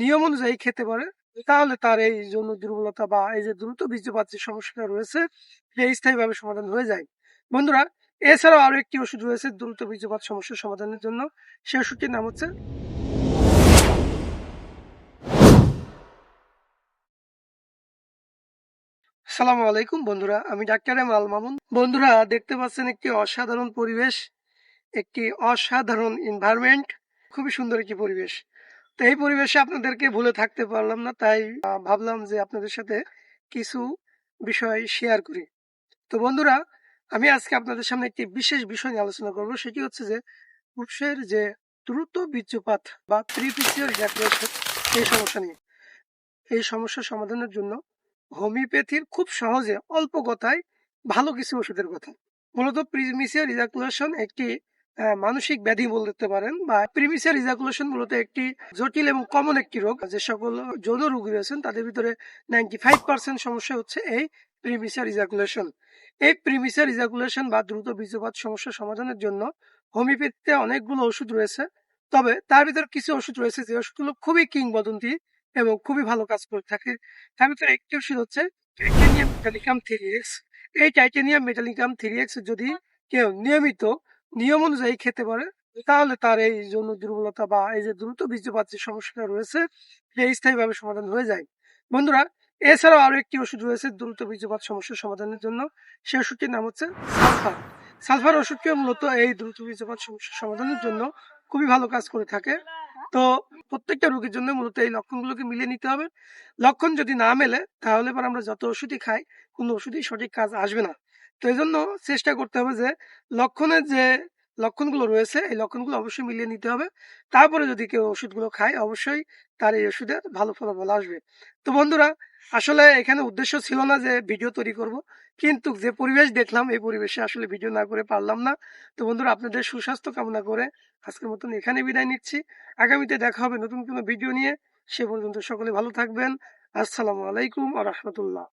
নিয়ম অনুযায়ী খেতে পারে, তাহলে তার এই যৌন দুর্বলতা বা এই যে দ্রুত বীর্যপাত যে সমস্যাটা রয়েছে, এটা স্থায়ীভাবে সমাধান হয়ে যায়। বন্ধুরা, এছাড়াও আরো একটি ওষুধ রয়েছে দ্রুত বীর্যপাত সমস্যার সমাধানের জন্য। সেই ওষুধটির নাম হচ্ছে। সালামু আলাইকুম বন্ধুরা, আমি ডাক্তার এম আল মামুন। বন্ধুরা, দেখতে পাচ্ছেন একটি অসাধারণ পরিবেশ, একটি অসাধারণ এনভায়রনমেন্ট, খুবই সুন্দর একটি পরিবেশ। তো এই পরিবেশে আপনাদেরকে ভুলে থাকতে পারলাম না, তাই ভাবলাম যে আপনাদের সাথে কিছু বিষয় শেয়ার করি। তো বন্ধুরা, আমি আজকে আপনাদের সামনে একটি বিশেষ বিষয় নিয়ে আলোচনা করব। সেটি হচ্ছে যে পুরুষের যে দ্রুত বীর্যপাত বা প্রিমেচিউর ইজাকুলেশন, এই সমস্যা নিয়ে। এই সমস্যার সমাধানের জন্য হোমিওপ্যাথির খুব সহজে অল্প কথায় ভালো কিছু ওষুধের কথা। মূলত প্রিমেচিউর ইজাকুলেশন একটি মানসিক ব্যাধি বলতে পারেন, বা প্রিমেচিউর ইজাকুলেশন মূলত একটি জটিল এবং কমন একটি রোগ। যে সকল যৌন রোগী রয়েছেন তাদের ভিতরে 95% সমস্যা হচ্ছে এই প্রিমেচিউর ইজাকুলেশন। এই প্রিমেচিউর ইজাকুলেশন বা দ্রুত বীর্যপাত সমস্যা সমাধানের জন্য হোমিওপ্যাথিতে অনেকগুলো ওষুধ রয়েছে। তবে তার ভিতর কিছু ওষুধ রয়েছে যে ওষুধগুলো খুবই কিংবদন্তি এবং খুবই ভালো কাজ করে থাকে। তার ভিতরে একটি ওষুধ হচ্ছে টাইটেনিয়াম মেটালিকাম 3x। এই টাইটেনিয়াম মেটালিকাম 3x যদি কেউ নিয়মিত নিয়ম অনুযায়ী খেতে পারে, তাহলে তার এই যৌন দুর্বলতা বা এই যে দ্রুত বীর্যপাত যে সমস্যাটা রয়েছে, এটা স্থায়ীভাবে সমাধান হয়ে যায়। বন্ধুরা, এছাড়াও আরো একটি ওষুধ রয়েছে দ্রুত বীর্যপাত সমস্যার সমাধানের জন্য। সেই ওষুধটির নাম হচ্ছে সালফার। সালফার ওষুধটি মূলত এই দ্রুত বীর্যপাত সমস্যার সমাধানের জন্য খুবই ভালো কাজ করে থাকে। তো প্রত্যেকটা রোগীর জন্য মূলত এই লক্ষণগুলোকে মিলিয়ে নিতে হবে। লক্ষণ যদি না মেলে, তাহলে পর আমরা যত ওষুধই খাই, কোনো ওষুধই সঠিক কাজ আসবে না। তো এই জন্য চেষ্টা করতে হবে যে লক্ষণের যে লক্ষণগুলো রয়েছে, এই লক্ষণগুলো অবশ্যই মিলিয়ে নিতে হবে। তারপরে যদি কেউ ওষুধগুলো খায়, অবশ্যই তার এই ওষুধে ভালো ফলাফল আসবে। তো বন্ধুরা, আসলে এখানে উদ্দেশ্য ছিল না যে ভিডিও তৈরি করব, কিন্তু যে পরিবেশ দেখলাম এই পরিবেশে আসলে ভিডিও না করে পারলাম না। তো বন্ধুরা, আপনাদের সুস্বাস্থ্য কামনা করে আজকের মতন এখানে বিদায় নিচ্ছি। আগামীতে দেখা হবে নতুন কোনো ভিডিও নিয়ে। সে পর্যন্ত সকলে ভালো থাকবেন। আসসালামু আলাইকুম ওয়া রাহমাতুল্লাহ।